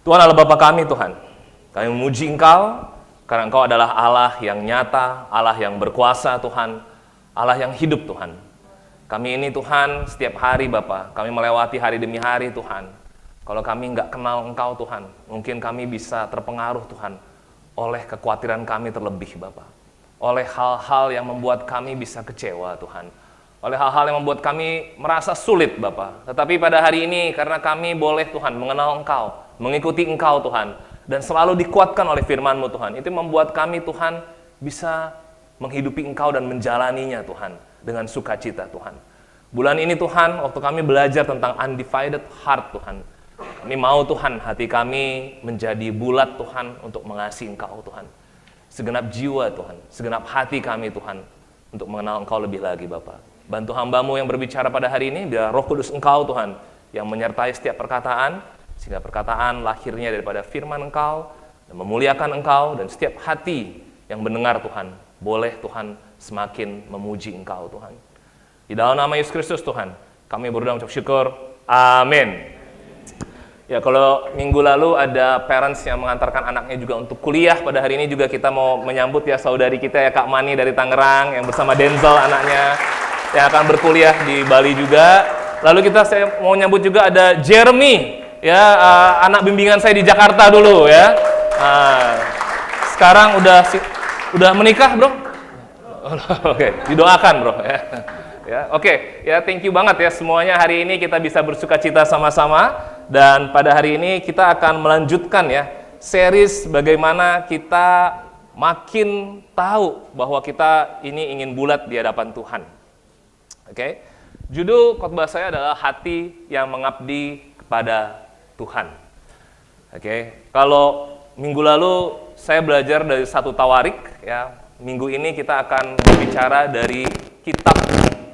Tuhan adalah Bapa kami, Tuhan. Kami memuji Engkau, karena Engkau adalah Allah yang nyata, Allah yang berkuasa, Tuhan. Allah yang hidup, Tuhan. Kami ini, Tuhan, setiap hari, Bapa, kami melewati hari demi hari, Tuhan. Kalau kami nggak kenal Engkau, Tuhan, mungkin kami bisa terpengaruh, Tuhan, oleh kekhawatiran kami terlebih, Bapa. Oleh hal-hal yang membuat kami bisa kecewa, Tuhan. Oleh hal-hal yang membuat kami merasa sulit, Bapa. Tetapi pada hari ini, karena kami boleh, Tuhan, mengenal Engkau, mengikuti Engkau, Tuhan, dan selalu dikuatkan oleh firman-Mu, Tuhan. Itu membuat kami, Tuhan, bisa menghidupi Engkau dan menjalaninya, Tuhan, dengan sukacita, Tuhan. Bulan ini, Tuhan, waktu kami belajar tentang undivided heart, Tuhan, kami mau, Tuhan, hati kami menjadi bulat, Tuhan, untuk mengasihi Engkau, Tuhan. Segenap jiwa, Tuhan, segenap hati kami, Tuhan, untuk mengenal Engkau lebih lagi, Bapa. Bantu hamba-Mu yang berbicara pada hari ini, biar Roh Kudus Engkau, Tuhan, yang menyertai setiap perkataan, sehingga perkataan lahirnya daripada firman Engkau, dan memuliakan Engkau, dan setiap hati yang mendengar, Tuhan, boleh, Tuhan, semakin memuji Engkau, Tuhan. Di dalam nama Yesus Kristus, Tuhan, kami berdoa mengucap syukur. Amin. Ya, kalau minggu lalu ada parents yang mengantarkan anaknya juga untuk kuliah, pada hari ini juga kita mau menyambut ya saudari kita ya, Kak Mani dari Tangerang, yang bersama Denzel anaknya, yang akan berkuliah di Bali juga. Lalu saya mau nyambut juga ada Jeremy, ya, anak bimbingan saya di Jakarta dulu ya. Sekarang udah menikah, bro? Oke, didoakan, bro. Ya, oke, ya, thank you banget ya semuanya. Hari ini kita bisa bersuka cita sama-sama, dan pada hari ini kita akan melanjutkan ya series bagaimana kita makin tahu bahwa kita ini ingin bulat di hadapan Tuhan. Oke, judul khotbah saya adalah hati yang mengabdi kepada Tuhan. Oke, kalau minggu lalu saya belajar dari 1 Tawarik, ya, minggu ini kita akan berbicara dari kitab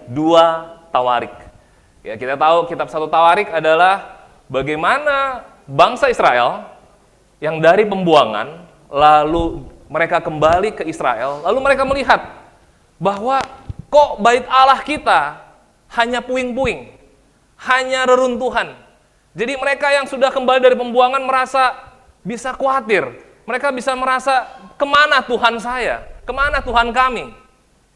2 Tawarik. Ya, kita tahu kitab 1 Tawarik adalah bagaimana bangsa Israel yang dari pembuangan lalu mereka kembali ke Israel, lalu mereka melihat bahwa kok bait Allah kita hanya puing-puing, hanya reruntuhan. Jadi mereka yang sudah kembali dari pembuangan merasa bisa khawatir. Mereka bisa merasa, kemana Tuhan saya? Kemana Tuhan kami?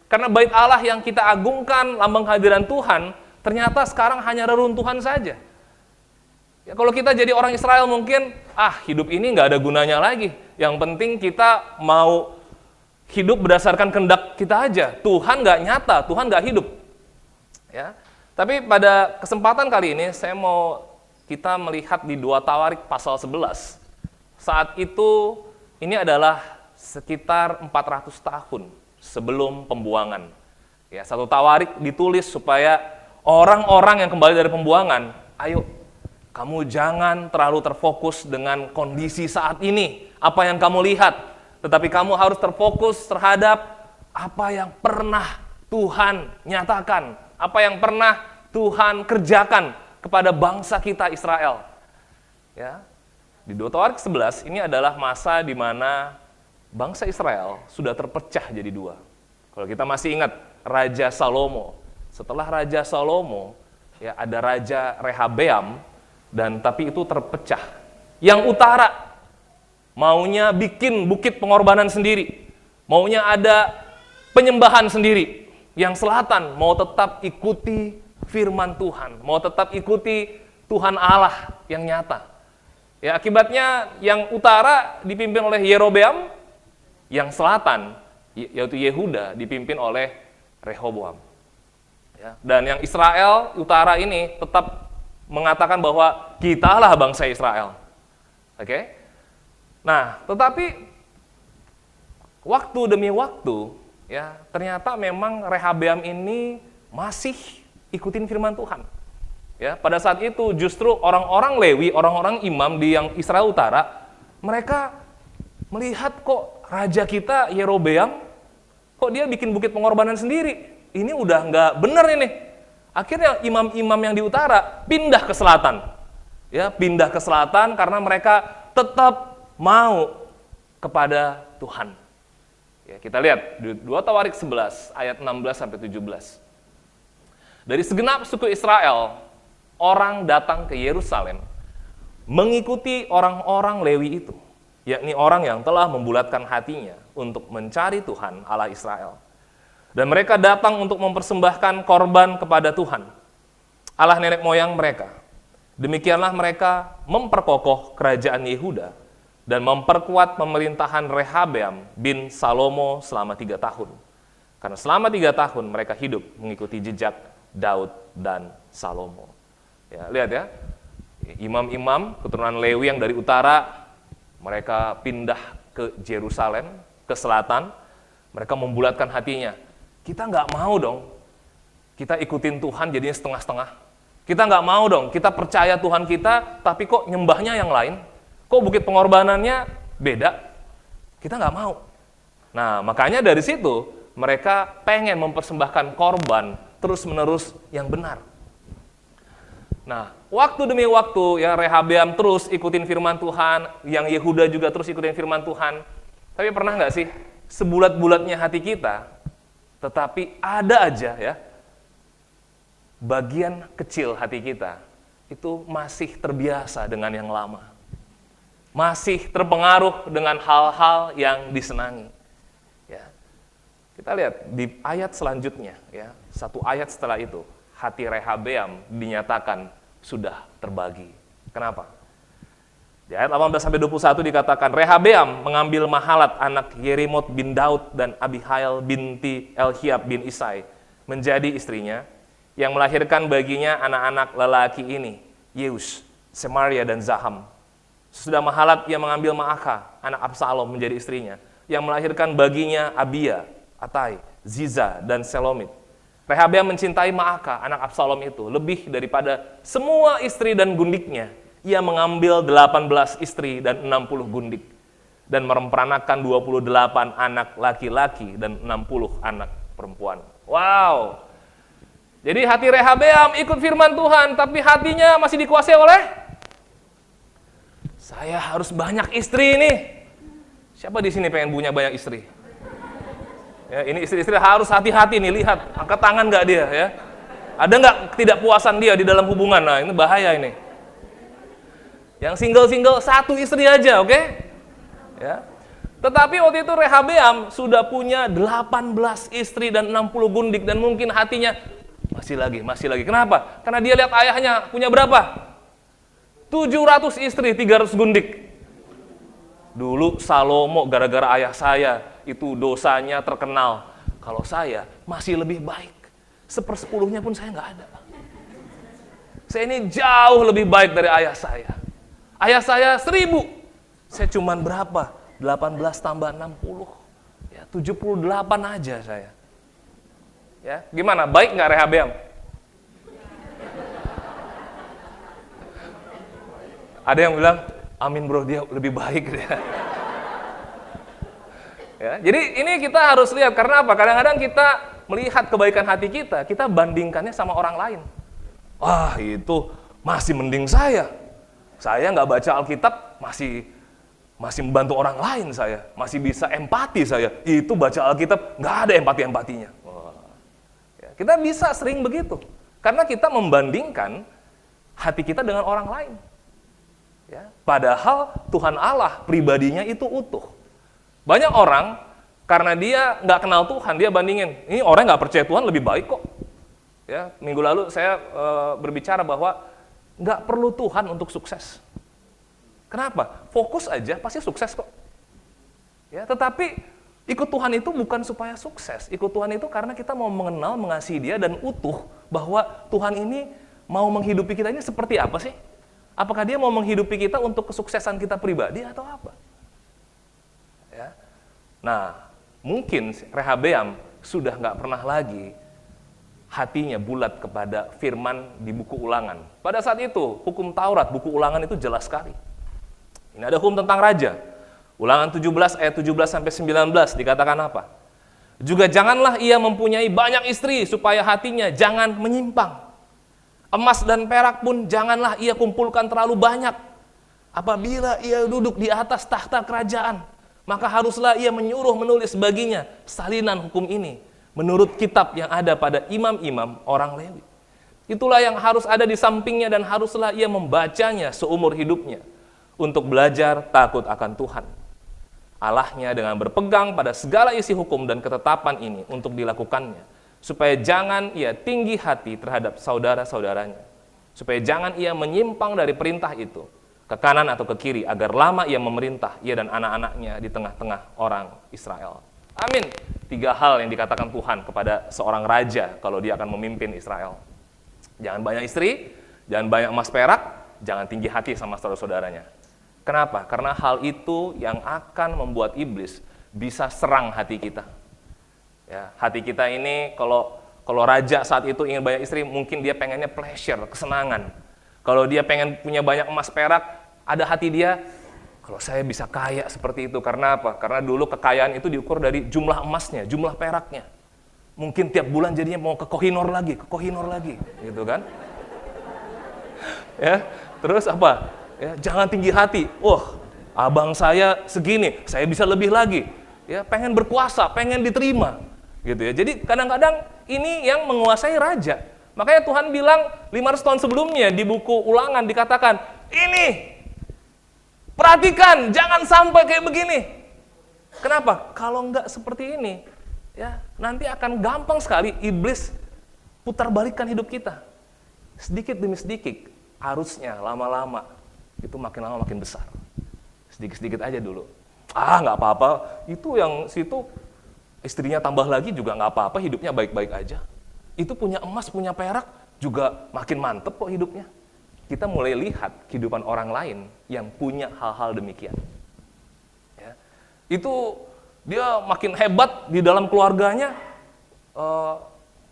Karena bait Allah yang kita agungkan, lambang kehadiran Tuhan, ternyata sekarang hanya reruntuhan saja. Ya, kalau kita jadi orang Israel mungkin, hidup ini nggak ada gunanya lagi. Yang penting kita mau hidup berdasarkan kehendak kita aja. Tuhan nggak nyata, Tuhan nggak hidup. Ya, tapi pada kesempatan kali ini saya mau kita melihat di 2 Tawarik pasal 11. Saat itu ini adalah sekitar 400 tahun sebelum pembuangan. Ya, 1 Tawarik ditulis supaya orang-orang yang kembali dari pembuangan, ayo kamu jangan terlalu terfokus dengan kondisi saat ini, apa yang kamu lihat, tetapi kamu harus terfokus terhadap apa yang pernah Tuhan nyatakan, apa yang pernah Tuhan kerjakan kepada bangsa kita Israel. Ya. Di 2 Tawarik 11 ini adalah masa di mana bangsa Israel sudah terpecah jadi dua. Kalau kita masih ingat Raja Salomo, setelah Raja Salomo ya ada Raja Rehabeam, dan tapi itu terpecah. Yang utara maunya bikin bukit pengorbanan sendiri, maunya ada penyembahan sendiri. Yang selatan mau tetap ikuti firman Tuhan, mau tetap ikuti Tuhan Allah yang nyata. Ya, akibatnya yang utara dipimpin oleh Yerobeam, yang selatan yaitu Yehuda dipimpin oleh Rehoboam. Ya, dan yang Israel utara ini tetap mengatakan bahwa kitalah bangsa Israel. Oke? Nah, tetapi waktu demi waktu ya, ternyata memang Rehabeam ini masih ikutin firman Tuhan. Ya, pada saat itu justru orang-orang Lewi, orang-orang imam di yang Israel Utara, mereka melihat kok raja kita Yerobeam, kok dia bikin bukit pengorbanan sendiri. Ini udah nggak benar ini. Akhirnya imam-imam yang di utara pindah ke selatan. Ya, pindah ke selatan karena mereka tetap mau kepada Tuhan. Ya, kita lihat 2 Tawarik 11 ayat 16 sampai 17. Dari segenap suku Israel, orang datang ke Yerusalem mengikuti orang-orang Lewi itu, yakni orang yang telah membulatkan hatinya untuk mencari Tuhan Allah Israel. Dan mereka datang untuk mempersembahkan korban kepada Tuhan, Allah nenek moyang mereka. Demikianlah mereka memperkokoh kerajaan Yehuda dan memperkuat pemerintahan Rehabeam bin Salomo selama 3 tahun. Karena selama 3 tahun mereka hidup mengikuti jejak Daud dan Salomo. Ya, lihat ya, imam-imam keturunan Lewi yang dari utara, mereka pindah ke Yerusalem, ke selatan, mereka membulatkan hatinya. Kita nggak mau dong, kita ikutin Tuhan jadinya setengah-setengah. Kita nggak mau dong, kita percaya Tuhan kita, tapi kok nyembahnya yang lain? Kok bukit pengorbanannya beda? Kita nggak mau. Nah, makanya dari situ, mereka pengen mempersembahkan korban terus-menerus yang benar. Nah, waktu demi waktu, ya Rehabeam terus ikutin firman Tuhan, yang Yehuda juga terus ikutin firman Tuhan. Tapi pernah nggak sih, sebulat-bulatnya hati kita, tetapi ada aja ya, bagian kecil hati kita itu masih terbiasa dengan yang lama. Masih terpengaruh dengan hal-hal yang disenangi. Ya. Kita lihat di ayat selanjutnya, ya, satu ayat setelah itu, hati Rehabeam dinyatakan sudah terbagi. Kenapa? Di ayat 18-21 dikatakan, Rehabeam mengambil Mahalat anak Yerimot bin Daud dan Abihail binti Elhiab bin Isai menjadi istrinya, yang melahirkan baginya anak-anak lelaki ini, Yeus, Semaria, dan Zaham. Sesudah Mahalat, ia mengambil Maaka, anak Absalom, menjadi istrinya, yang melahirkan baginya Abia, Atai, Ziza, dan Selomit. Rehabeam mencintai Maaka, anak Absalom itu, lebih daripada semua istri dan gundiknya. Ia mengambil 18 istri dan 60 gundik, dan memperanakan 28 anak laki-laki dan 60 anak perempuan. Wow! Jadi hati Rehabeam ikut firman Tuhan, tapi hatinya masih dikuasai oleh, saya harus banyak istri ini. Siapa di sini pengen punya banyak istri? Ya, ini istri-istri harus hati-hati nih, lihat, angkat tangan nggak dia ya? Ada nggak ketidakpuasan dia di dalam hubungan? Nah, ini bahaya ini. Yang single-single 1 istri aja, oke? Ya. Tetapi waktu itu Rehabeam sudah punya 18 istri dan 60 gundik, dan mungkin hatinya masih lagi. Kenapa? Karena dia lihat ayahnya punya berapa? 700 istri, 300 gundik. Dulu Salomo gara-gara ayah saya itu dosanya terkenal. Kalau saya masih lebih baik. 1/10 pun saya nggak ada. Saya ini jauh lebih baik dari ayah saya. Ayah saya 1000. Saya cuman berapa? 18 tambah 60. Ya, 78 aja saya. Ya, gimana? Baik nggak Rehabeam? Ada yang bilang, amin bro, dia lebih baik dia. Ya, jadi ini kita harus lihat, karena apa? Kadang-kadang kita melihat kebaikan hati kita bandingkannya sama orang lain. Wah, itu masih mending saya. Saya nggak baca Alkitab, masih membantu orang lain saya. Masih bisa empati saya. Itu baca Alkitab, nggak ada empati-empatinya. Kita bisa sering begitu, karena kita membandingkan hati kita dengan orang lain. Ya, padahal Tuhan Allah pribadinya itu utuh. Banyak orang, karena dia nggak kenal Tuhan, dia bandingin, ini orang nggak percaya Tuhan lebih baik kok. Ya, minggu lalu saya berbicara bahwa nggak perlu Tuhan untuk sukses. Kenapa? Fokus aja, pasti sukses kok. Ya, tetapi ikut Tuhan itu bukan supaya sukses. Ikut Tuhan itu karena kita mau mengenal, mengasihi Dia, dan utuh bahwa Tuhan ini mau menghidupi kita ini seperti apa sih? Apakah Dia mau menghidupi kita untuk kesuksesan kita pribadi atau apa? Ya. Nah, mungkin Rehabeam sudah nggak pernah lagi hatinya bulat kepada firman di buku Ulangan. Pada saat itu, hukum Taurat, buku Ulangan itu jelas sekali. Ini ada hukum tentang raja. Ulangan 17 ayat 17-19 dikatakan apa? Juga janganlah ia mempunyai banyak istri supaya hatinya jangan menyimpang. Emas dan perak pun janganlah ia kumpulkan terlalu banyak. Apabila ia duduk di atas tahta kerajaan, maka haruslah ia menyuruh menulis baginya salinan hukum ini menurut kitab yang ada pada imam-imam orang Lewi. Itulah yang harus ada di sampingnya dan haruslah ia membacanya seumur hidupnya untuk belajar takut akan Tuhan Allahnya dengan berpegang pada segala isi hukum dan ketetapan ini untuk dilakukannya, supaya jangan ia tinggi hati terhadap saudara-saudaranya, supaya jangan ia menyimpang dari perintah itu ke kanan atau ke kiri, agar lama ia memerintah, ia dan anak-anaknya di tengah-tengah orang Israel. Amin. 3 hal yang dikatakan Tuhan kepada seorang raja kalau dia akan memimpin Israel. Jangan banyak istri, jangan banyak emas perak, jangan tinggi hati sama saudara-saudaranya. Kenapa? Karena hal itu yang akan membuat iblis bisa serang hati kita. Ya, hati kita ini kalau raja saat itu ingin banyak istri, mungkin dia pengennya pleasure, kesenangan. Kalau dia pengen punya banyak emas perak, ada hati dia, kalau saya bisa kaya seperti itu. Karena apa? Karena dulu kekayaan itu diukur dari jumlah emasnya, jumlah peraknya. Mungkin tiap bulan jadinya mau ke Kohinoor lagi, gitu kan? Ya, terus apa? Ya, jangan tinggi hati. Wah, abang saya segini, saya bisa lebih lagi. Ya, pengen berkuasa, pengen diterima, gitu ya. Jadi kadang-kadang ini yang menguasai raja. Makanya Tuhan bilang 500 tahun sebelumnya di buku Ulangan dikatakan, ini perhatikan, jangan sampai kayak begini. Kenapa? Kalau enggak seperti ini, ya nanti akan gampang sekali iblis putar balikkan hidup kita. Sedikit demi sedikit, arusnya lama-lama itu makin lama makin besar. Sedikit-sedikit aja dulu. Nggak apa-apa, itu yang situ istrinya tambah lagi juga nggak apa-apa, hidupnya baik-baik aja. Itu punya emas, punya perak, juga makin mantep kok hidupnya. Kita mulai lihat kehidupan orang lain yang punya hal-hal demikian. Ya. Itu dia makin hebat di dalam keluarganya,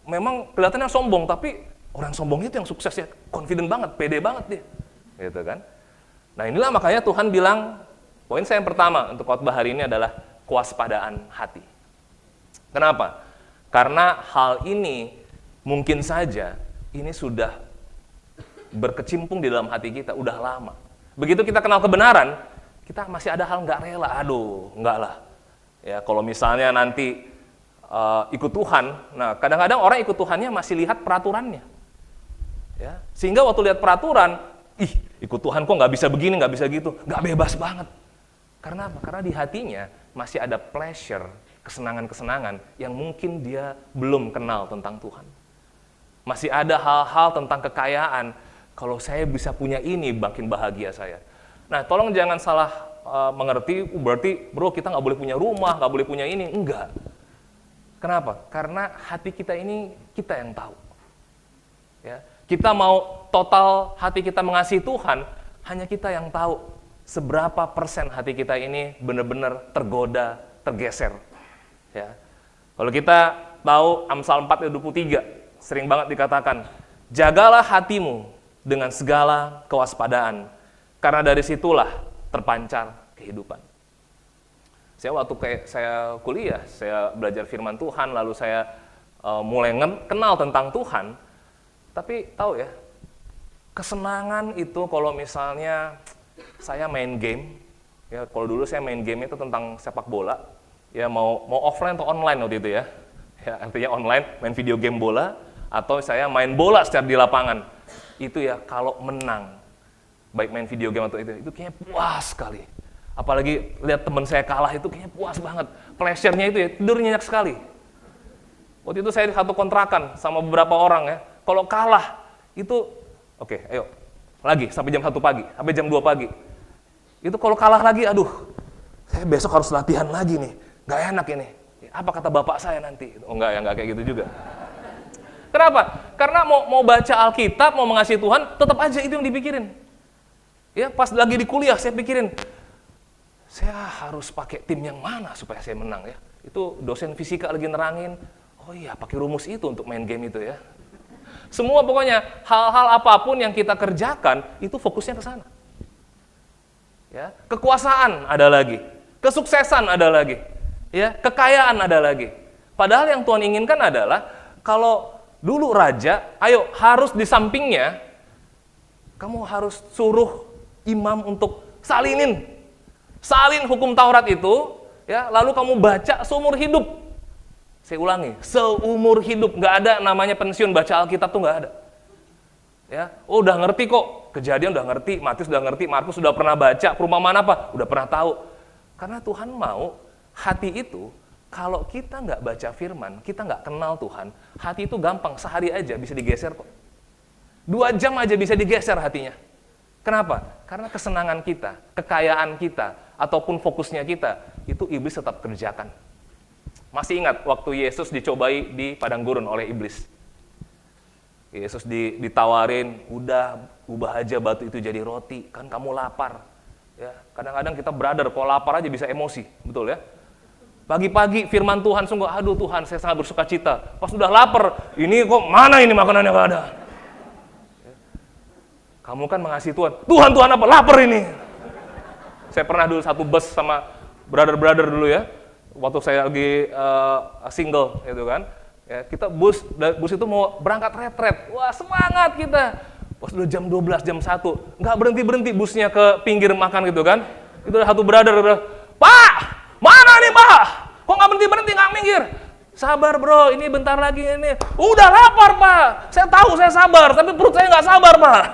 memang kelihatannya sombong, tapi orang sombong itu yang suksesnya confident banget, pede banget dia. Gitu kan? Nah inilah makanya Tuhan bilang, poin saya yang pertama untuk khotbah hari ini adalah kewaspadaan hati. Kenapa? Karena hal ini mungkin saja ini sudah berkecimpung di dalam hati kita, udah lama. Begitu kita kenal kebenaran, kita masih ada hal nggak rela, enggak lah. Ya, kalau misalnya nanti ikut Tuhan, nah kadang-kadang orang ikut Tuhannya masih lihat peraturannya. Ya, sehingga waktu lihat peraturan, ikut Tuhan kok nggak bisa begini, nggak bisa gitu, nggak bebas banget. Karena apa? Karena di hatinya masih ada pleasure, kesenangan-kesenangan yang mungkin dia belum kenal tentang Tuhan. Masih ada hal-hal tentang kekayaan. Kalau saya bisa punya ini, makin bahagia saya. Nah, tolong jangan salah mengerti, berarti bro kita nggak boleh punya rumah, nggak boleh punya ini. Enggak. Kenapa? Karena hati kita ini kita yang tahu. Ya, kita mau total hati kita mengasihi Tuhan, hanya kita yang tahu seberapa persen hati kita ini benar-benar tergoda, tergeser. Ya. Kalau kita tahu Amsal 4 ayat 23, sering banget dikatakan, jagalah hatimu dengan segala kewaspadaan, karena dari situlah terpancar kehidupan. Saya waktu saya kuliah, saya belajar firman Tuhan, lalu saya mulai kenal tentang Tuhan, tapi tahu ya, kesenangan itu kalau misalnya saya main game, ya kalau dulu saya main game itu tentang sepak bola, ya mau offline atau online waktu itu ya, artinya online, main video game bola, atau saya main bola secara di lapangan. Itu ya kalau menang, baik main video game atau itu kayaknya puas sekali. Apalagi lihat teman saya kalah itu kayaknya puas banget. Pleasure-nya itu ya tidur nyenyak sekali. Waktu itu saya di satu kontrakan sama beberapa orang ya. Kalau kalah itu oke, ayo lagi sampai jam 1 pagi, sampai jam 2 pagi. Itu kalau kalah lagi, aduh, saya besok harus latihan lagi nih. Gak enak ini. Apa kata bapak saya nanti? Oh enggak ya, enggak kayak gitu juga. Kenapa? Karena mau baca Alkitab, mau mengasihi Tuhan, tetap aja itu yang dipikirin. Ya, pas lagi di kuliah saya pikirin, saya harus pakai tim yang mana supaya saya menang ya. Itu dosen fisika lagi nerangin, oh iya pakai rumus itu untuk main game itu ya. Semua pokoknya hal-hal apapun yang kita kerjakan itu fokusnya ke sana. Ya, kekuasaan ada lagi, kesuksesan ada lagi, ya, kekayaan ada lagi. Padahal yang Tuhan inginkan adalah kalau dulu raja, ayo harus di sampingnya, kamu harus suruh imam untuk salin hukum Taurat itu, ya, lalu kamu baca seumur hidup. Saya ulangi, seumur hidup, nggak ada namanya pensiun baca Alkitab tuh nggak ada. Ya, oh udah ngerti kok, Kejadian udah ngerti, Matius udah ngerti, Markus sudah pernah baca, perumpamaan apa? Udah pernah tahu. Karena Tuhan mau hati itu, kalau kita nggak baca firman, kita nggak kenal Tuhan, hati itu gampang, sehari aja bisa digeser kok. 2 jam aja bisa digeser hatinya. Kenapa? Karena kesenangan kita, kekayaan kita, ataupun fokusnya kita, itu iblis tetap kerjakan. Masih ingat waktu Yesus dicobai di padang gurun oleh iblis? Yesus ditawarin, udah ubah aja batu itu jadi roti, kan kamu lapar. Ya, kadang-kadang kita brother, kalau lapar aja bisa emosi, betul ya? Pagi-pagi firman Tuhan sungguh, aduh Tuhan saya sangat bersuka cita. Pas udah lapar, ini kok mana ini makanannya gak ada. Ya. Kamu kan mengasihi Tuhan, Tuhan apa? Lapar ini. Saya pernah dulu satu bus sama brother-brother dulu ya, waktu saya lagi single gitu kan. Ya, kita bus itu mau berangkat retret, wah semangat kita. Pas udah jam 12, jam 1, nggak berhenti busnya ke pinggir makan gitu kan. Itu ada satu brother, Pak, mana nih Pak? Kok nggak berhenti nggak minggir? Sabar bro, ini bentar lagi ini. Udah lapar Pak, saya tahu saya sabar, tapi perut saya nggak sabar Pak.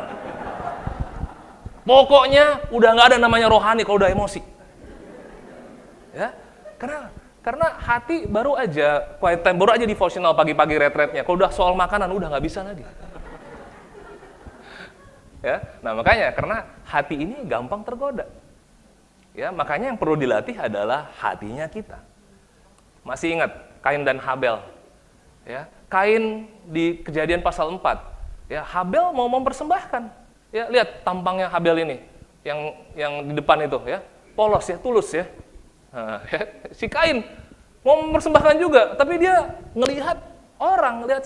Pokoknya udah nggak ada namanya rohani kalau udah emosi. Ya, karena hati baru aja quiet time, baru aja devotional pagi-pagi retretnya. Kalau udah soal makanan udah nggak bisa lagi. Ya, nah makanya karena hati ini gampang tergoda. Ya, makanya yang perlu dilatih adalah hatinya kita. Masih ingat Kain dan Habel? Ya, Kain di Kejadian pasal 4. Ya, Habel mau mempersembahkan. Ya, lihat tampangnya Habel ini yang di depan itu ya. Polos ya, tulus ya. Nah, ya, si Kain mau mempersembahkan juga, tapi dia ngelihat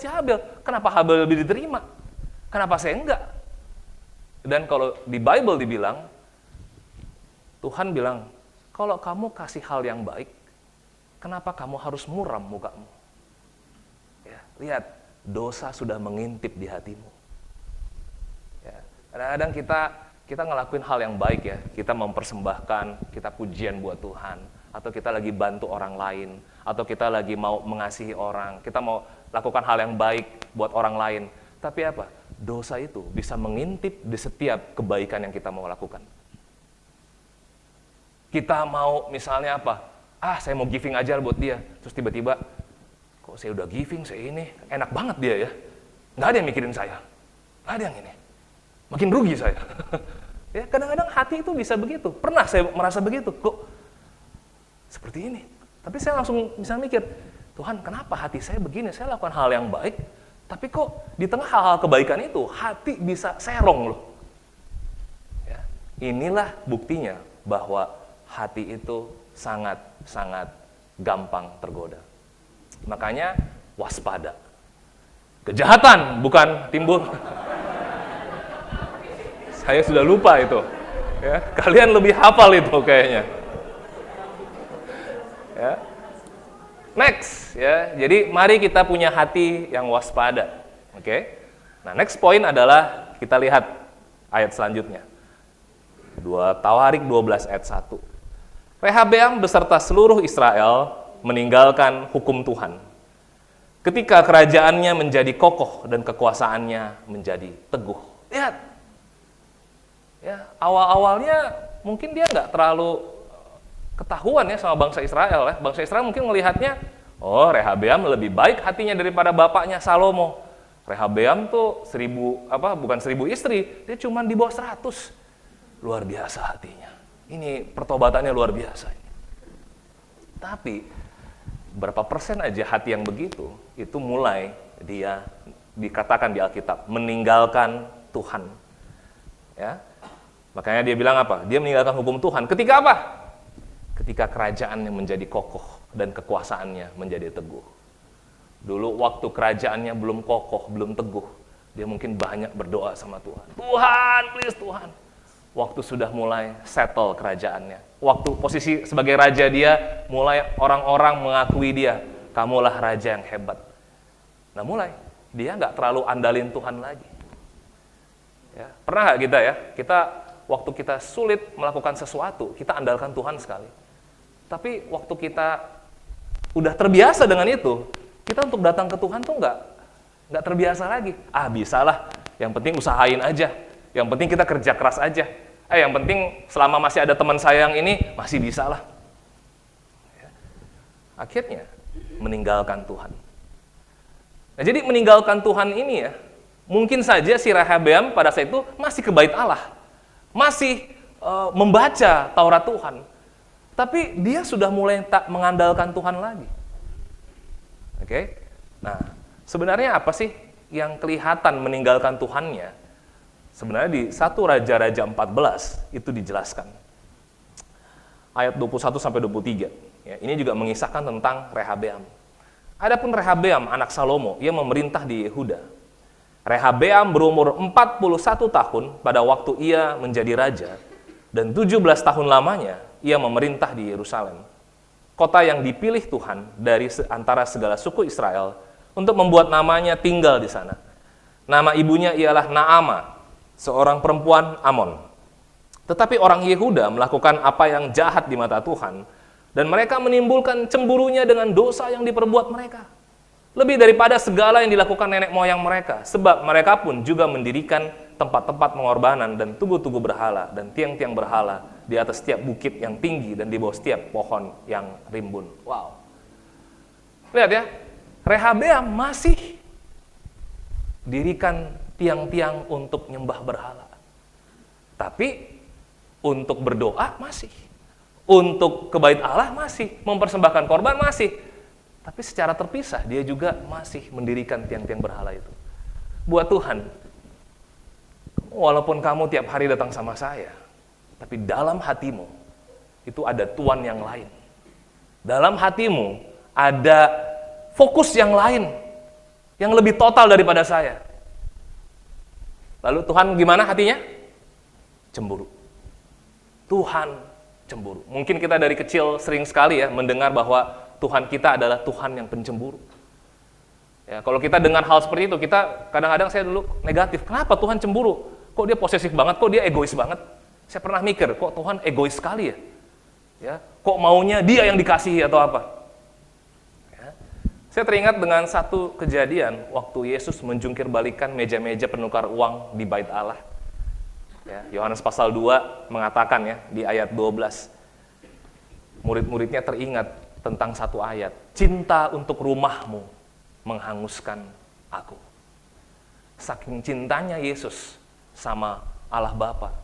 si Habel. Kenapa Habel lebih diterima? Kenapa saya enggak? Dan kalau di Bible dibilang, Tuhan bilang, kalau kamu kasih hal yang baik, kenapa kamu harus muram mukamu? Ya, lihat, dosa sudah mengintip di hatimu. Ya, kadang-kadang kita ngelakuin hal yang baik ya, kita mempersembahkan, kita pujian buat Tuhan, atau kita lagi bantu orang lain, atau kita lagi mau mengasihi orang, kita mau lakukan hal yang baik buat orang lain. Tapi apa? Dosa itu bisa mengintip di setiap kebaikan yang kita mau lakukan. Kita mau misalnya apa? Saya mau giving aja buat dia. Terus tiba-tiba, kok saya udah giving, saya ini, enak banget dia ya. Nggak ada yang mikirin saya. Nggak ada yang ini. Makin rugi saya. Ya, kadang-kadang hati itu bisa begitu. Pernah saya merasa begitu. Kok seperti ini? Tapi saya langsung bisa mikir, Tuhan kenapa hati saya begini? Saya lakukan hal yang baik, tapi kok di tengah hal-hal kebaikan itu, hati bisa serong loh. Ya, inilah buktinya bahwa hati itu sangat-sangat gampang tergoda. Makanya waspada. Kejahatan bukan timbul. Saya sudah lupa itu. Ya, kalian lebih hafal itu kayaknya. Ya. Next, ya. Jadi mari kita punya hati yang waspada. Oke. Nah, next point adalah kita lihat ayat selanjutnya. Tawarik 12 ayat 1. Rehabeam beserta seluruh Israel meninggalkan hukum Tuhan. Ketika kerajaannya menjadi kokoh dan kekuasaannya menjadi teguh. Lihat. Ya, awal-awalnya mungkin dia nggak terlalu ketahuan ya sama bangsa Israel ya. Bangsa Israel mungkin melihatnya, Rehabeam lebih baik hatinya daripada bapaknya Salomo. Rehabeam tuh 1000 istri, dia cuma di bawah 100. Luar biasa hatinya. Ini pertobatannya luar biasa. Tapi berapa persen aja hati yang begitu, itu mulai dia dikatakan di Alkitab meninggalkan Tuhan. Ya. Makanya dia bilang apa? Dia meninggalkan hukum Tuhan. Ketika apa? Ketika kerajaannya menjadi kokoh dan kekuasaannya menjadi teguh. Dulu waktu kerajaannya belum kokoh, belum teguh, dia mungkin banyak berdoa sama Tuhan. Tuhan, please Tuhan. Waktu sudah mulai settle kerajaannya. Waktu posisi sebagai raja dia, mulai orang-orang mengakui dia, kamulah raja yang hebat. Nah mulai, dia nggak terlalu andalin Tuhan lagi. Ya, pernah nggak kita ya, waktu kita sulit melakukan sesuatu, kita andalkan Tuhan sekali. Tapi waktu kita udah terbiasa dengan itu, kita untuk datang ke Tuhan tuh nggak terbiasa lagi. Bisalah, Yang penting usahain aja. Yang penting kita kerja keras aja. Yang penting selama masih ada teman saya yang ini, masih bisa lah. Akhirnya, meninggalkan Tuhan. Nah, jadi meninggalkan Tuhan ini ya, mungkin saja si Rehabeam pada saat itu masih ke bait Allah. Masih membaca Taurat Tuhan. Tapi dia sudah mulai tak mengandalkan Tuhan lagi. Oke? Nah, sebenarnya apa sih yang kelihatan meninggalkan Tuhannya? Sebenarnya di 1 Raja-Raja 14 itu dijelaskan. Ayat 21 sampai 23. Ya, ini juga mengisahkan tentang Rehabeam. Adapun Rehabeam anak Salomo, ia memerintah di Yehuda. Rehabeam berumur 41 tahun pada waktu ia menjadi raja, dan 17 tahun lamanya ia memerintah di Yerusalem, kota yang dipilih Tuhan dari antara segala suku Israel untuk membuat namanya tinggal di sana. Nama ibunya ialah Naama, seorang perempuan Amon. Tetapi orang Yehuda melakukan apa yang jahat di mata Tuhan, dan mereka menimbulkan cemburunya dengan dosa yang diperbuat mereka. Lebih daripada segala yang dilakukan nenek moyang mereka, sebab mereka pun juga mendirikan tempat-tempat pengorbanan dan tugu-tugu berhala dan tiang-tiang berhala di atas setiap bukit yang tinggi dan di bawah setiap pohon yang rimbun. Wow. Lihat ya, Rehabeam masih dirikan tiang-tiang untuk nyembah berhala. Tapi untuk berdoa masih. Untuk ke bait Allah masih. Mempersembahkan korban masih. Tapi secara terpisah dia juga masih mendirikan tiang-tiang berhala itu. Buat Tuhan, walaupun kamu tiap hari datang sama saya, tapi dalam hatimu itu ada Tuhan yang lain. Dalam hatimu ada fokus yang lain, yang lebih total daripada saya. Lalu Tuhan gimana hatinya? Cemburu. Tuhan cemburu. Mungkin kita dari kecil sering sekali ya mendengar bahwa Tuhan kita adalah Tuhan yang pencemburu. Ya, kalau kita dengar hal seperti itu, kita kadang-kadang saya dulu negatif. Kenapa Tuhan cemburu? Kok dia posesif banget? Kok dia egois banget? Saya pernah mikir, kok Tuhan egois sekali ya? Ya, kok maunya dia yang dikasihi atau apa? Ya. Saya teringat dengan satu kejadian waktu Yesus menjungkir balikan meja-meja penukar uang di bait Allah. Ya, Yohanes pasal 2 mengatakan ya di ayat 12. Murid-muridnya teringat tentang satu ayat, cinta untuk rumahmu menghanguskan aku. Saking cintanya Yesus sama Allah Bapa,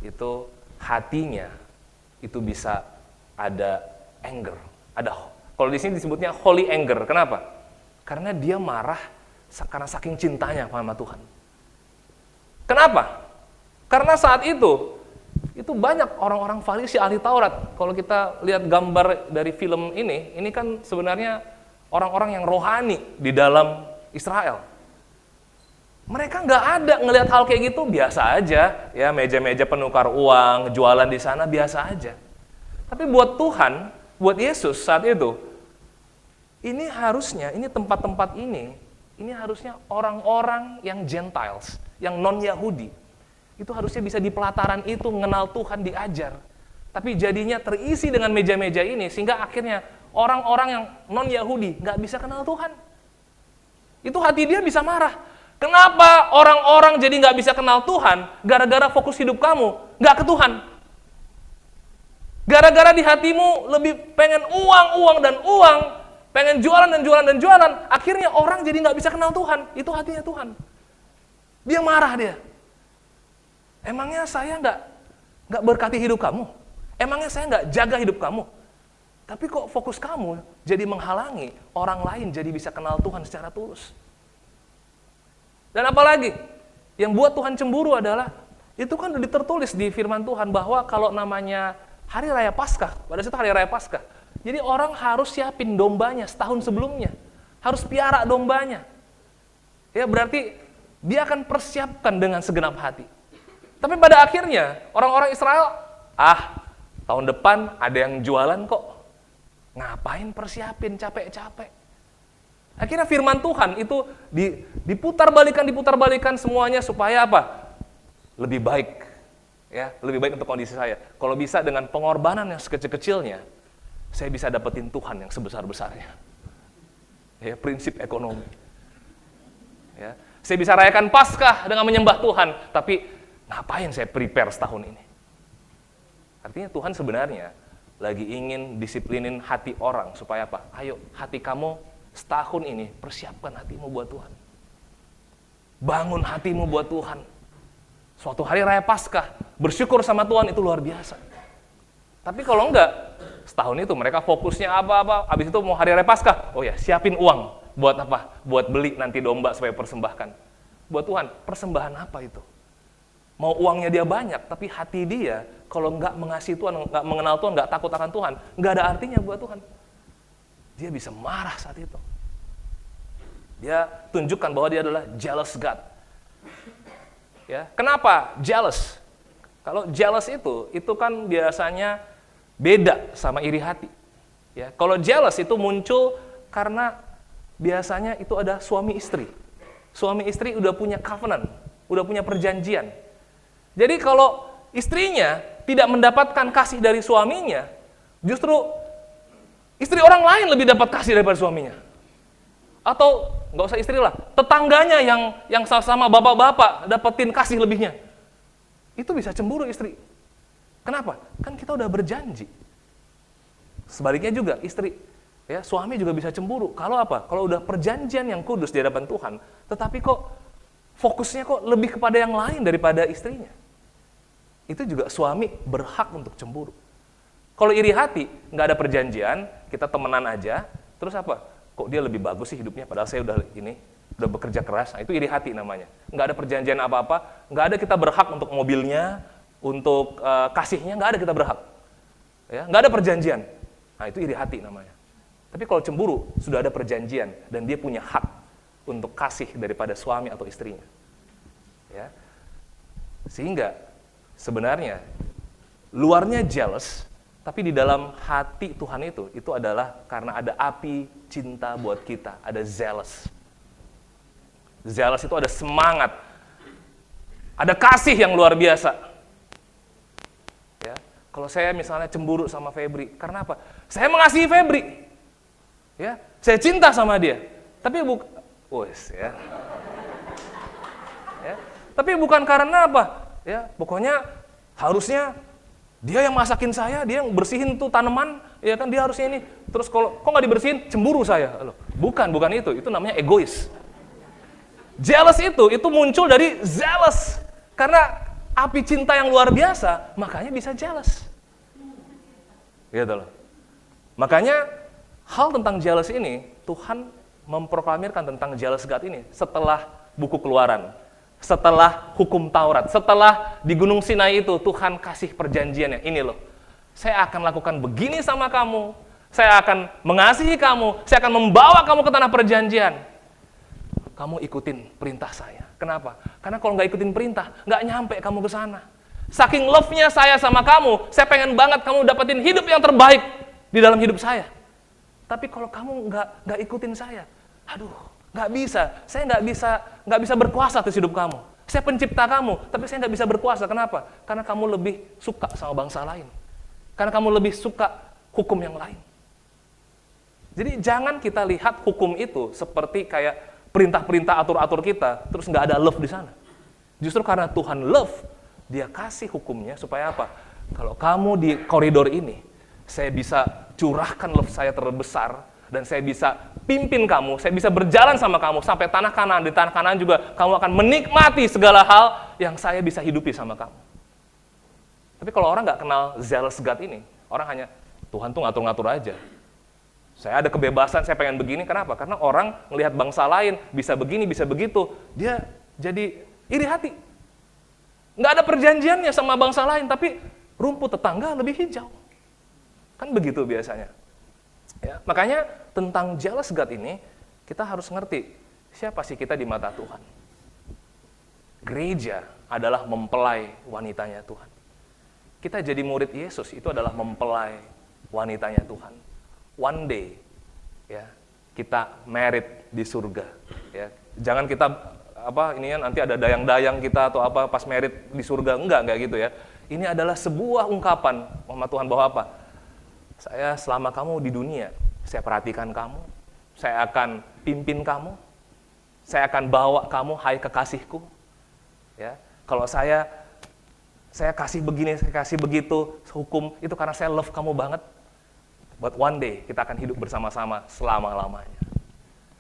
itu hatinya itu bisa ada anger, ada, kalau di sini disebutnya holy anger. Kenapa? Karena dia marah karena saking cintanya sama Tuhan. Kenapa? Karena saat itu banyak orang-orang Farisi ahli Taurat. Kalau kita lihat gambar dari film ini kan sebenarnya orang-orang yang rohani di dalam Israel. Mereka nggak ada ngelihat hal kayak gitu, biasa aja. Ya, meja-meja penukar uang, jualan di sana biasa aja. Tapi buat Tuhan, buat Yesus saat itu, ini harusnya, ini tempat-tempat ini harusnya orang-orang yang Gentiles, yang non-Yahudi. Itu harusnya bisa di pelataran itu mengenal Tuhan, diajar. Tapi jadinya terisi dengan meja-meja ini, sehingga akhirnya orang-orang yang non-Yahudi nggak bisa kenal Tuhan. Itu hati dia bisa marah. Kenapa orang-orang jadi nggak bisa kenal Tuhan? Gara-gara fokus hidup kamu nggak ke Tuhan. Gara-gara di hatimu lebih pengen uang dan uang, pengen jualan dan jualan, akhirnya orang jadi nggak bisa kenal Tuhan. Itu hatinya Tuhan. Dia marah dia. Emangnya saya nggak berkati hidup kamu? Emangnya saya nggak jaga hidup kamu? Tapi kok fokus kamu jadi menghalangi orang lain jadi bisa kenal Tuhan secara tulus? Dan apalagi, yang buat Tuhan cemburu adalah, itu kan udah tertulis di firman Tuhan bahwa kalau namanya Hari Raya Paskah, pada saat Hari Raya Paskah, jadi orang harus siapin dombanya setahun sebelumnya. Harus piara dombanya. Ya berarti dia akan persiapkan dengan segenap hati. Tapi pada akhirnya, orang-orang Israel, tahun depan ada yang jualan kok. Ngapain persiapin, capek-capek. Akhirnya firman Tuhan itu diputar-balikan semuanya supaya apa? Lebih baik. Ya, lebih baik untuk kondisi saya. Kalau bisa dengan pengorbanan yang sekecil-kecilnya, saya bisa dapetin Tuhan yang sebesar-besarnya. Ya, prinsip ekonomi. Ya. Saya bisa rayakan Paskah dengan menyembah Tuhan, tapi ngapain saya prepare setahun ini? Artinya Tuhan sebenarnya lagi ingin disiplinin hati orang supaya apa? Ayo, hati kamu setahun ini persiapkan hatimu buat Tuhan. Bangun hatimu buat Tuhan. Suatu hari raya Paskah, bersyukur sama Tuhan itu luar biasa. Tapi kalau enggak, setahun itu mereka fokusnya apa-apa, habis itu mau hari raya Paskah, oh ya siapin uang, buat apa? Buat beli nanti domba supaya persembahkan. Buat Tuhan, persembahan apa itu? Mau uangnya dia banyak, tapi hati dia kalau enggak mengasihi Tuhan, enggak mengenal Tuhan, enggak takut akan Tuhan, enggak ada artinya buat Tuhan. Dia bisa marah saat itu. Dia tunjukkan bahwa dia adalah jealous God. Ya, kenapa jealous? Kalau jealous itu kan biasanya beda sama iri hati. Ya, kalau jealous itu muncul karena biasanya itu ada suami istri. Suami istri udah punya covenant, udah punya perjanjian. Jadi kalau istrinya tidak mendapatkan kasih dari suaminya, justru istri orang lain lebih dapat kasih daripada suaminya. Atau nggak usah istri lah, tetangganya yang sama-sama bapak-bapak dapetin kasih lebihnya. Itu bisa cemburu istri. Kenapa? Kan kita udah berjanji. Sebaliknya juga istri, ya suami juga bisa cemburu. Kalau apa? Kalau udah perjanjian yang kudus di hadapan Tuhan, tetapi kok fokusnya kok lebih kepada yang lain daripada istrinya. Itu juga suami berhak untuk cemburu. Kalau iri hati, nggak ada perjanjian, kita temenan aja, terus apa? Kok dia lebih bagus sih hidupnya, padahal saya udah bekerja keras. Nah, itu iri hati namanya. Nggak ada perjanjian apa-apa, nggak ada kita berhak untuk mobilnya, untuk kasihnya, nggak ada kita berhak. Ya, nggak ada perjanjian. Nah, itu iri hati namanya. Tapi kalau cemburu, sudah ada perjanjian, dan dia punya hak untuk kasih daripada suami atau istrinya. Ya. Sehingga, sebenarnya, luarnya jealous, tapi di dalam hati Tuhan itu adalah karena ada api cinta buat kita, ada zealous. Zealous itu ada semangat, ada kasih yang luar biasa. Ya, kalau saya misalnya cemburu sama Febri, karena apa? Saya mengasihi Febri, ya, saya cinta sama dia. Tapi tapi bukan karena apa? Ya, pokoknya harusnya dia yang masakin saya, dia yang bersihin tuh tanaman, ya kan dia harusnya ini. Terus kok nggak dibersihin, cemburu saya. Loh, bukan itu namanya egois. Jealous itu muncul dari zealous. Karena api cinta yang luar biasa, makanya bisa jealous. Gitu loh. Makanya hal tentang jealous ini, Tuhan memproklamirkan tentang jealous God ini setelah buku Keluaran. Setelah hukum Taurat, setelah di Gunung Sinai itu, Tuhan kasih perjanjiannya. Ini loh, saya akan lakukan begini sama kamu, saya akan mengasihi kamu, saya akan membawa kamu ke tanah perjanjian. Kamu ikutin perintah saya. Kenapa? Karena kalau nggak ikutin perintah, nggak nyampe kamu ke sana. Saking love-nya saya sama kamu, saya pengen banget kamu dapetin hidup yang terbaik di dalam hidup saya. Tapi kalau kamu nggak ikutin saya, aduh, nggak bisa. Saya nggak bisa berkuasa atas hidup kamu. Saya pencipta kamu, tapi saya nggak bisa berkuasa. Kenapa? Karena kamu lebih suka sama bangsa lain. Karena kamu lebih suka hukum yang lain. Jadi jangan kita lihat hukum itu seperti kayak perintah-perintah atur-atur kita, terus nggak ada love di sana. Justru karena Tuhan love, dia kasih hukumnya supaya apa? Kalau kamu di koridor ini, saya bisa curahkan love saya terbesar, dan saya bisa pimpin kamu, saya bisa berjalan sama kamu sampai tanah Kanaan. Di tanah Kanaan juga kamu akan menikmati segala hal yang saya bisa hidupi sama kamu. Tapi kalau orang nggak kenal zealous God ini, orang hanya, Tuhan tuh ngatur-ngatur aja. Saya ada kebebasan, saya pengen begini, kenapa? Karena orang melihat bangsa lain, bisa begini, bisa begitu, dia jadi iri hati. Nggak ada perjanjiannya sama bangsa lain, tapi rumput tetangga lebih hijau. Kan begitu biasanya. Ya, makanya tentang jealous God ini, kita harus ngerti, siapa sih kita di mata Tuhan? Gereja adalah mempelai wanitanya Tuhan. Kita jadi murid Yesus, itu adalah mempelai wanitanya Tuhan. One day, ya, kita married di surga. Ya. Jangan kita, nanti ada dayang-dayang kita atau apa pas married di surga. Enggak gitu ya. Ini adalah sebuah ungkapan sama Tuhan bahwa apa? Saya selama kamu di dunia, saya perhatikan kamu, saya akan pimpin kamu, Saya akan bawa kamu, hai kekasihku. Ya, kalau saya kasih begini, saya kasih begitu, hukum itu karena saya love kamu banget. But one day kita akan hidup bersama-sama selama-lamanya.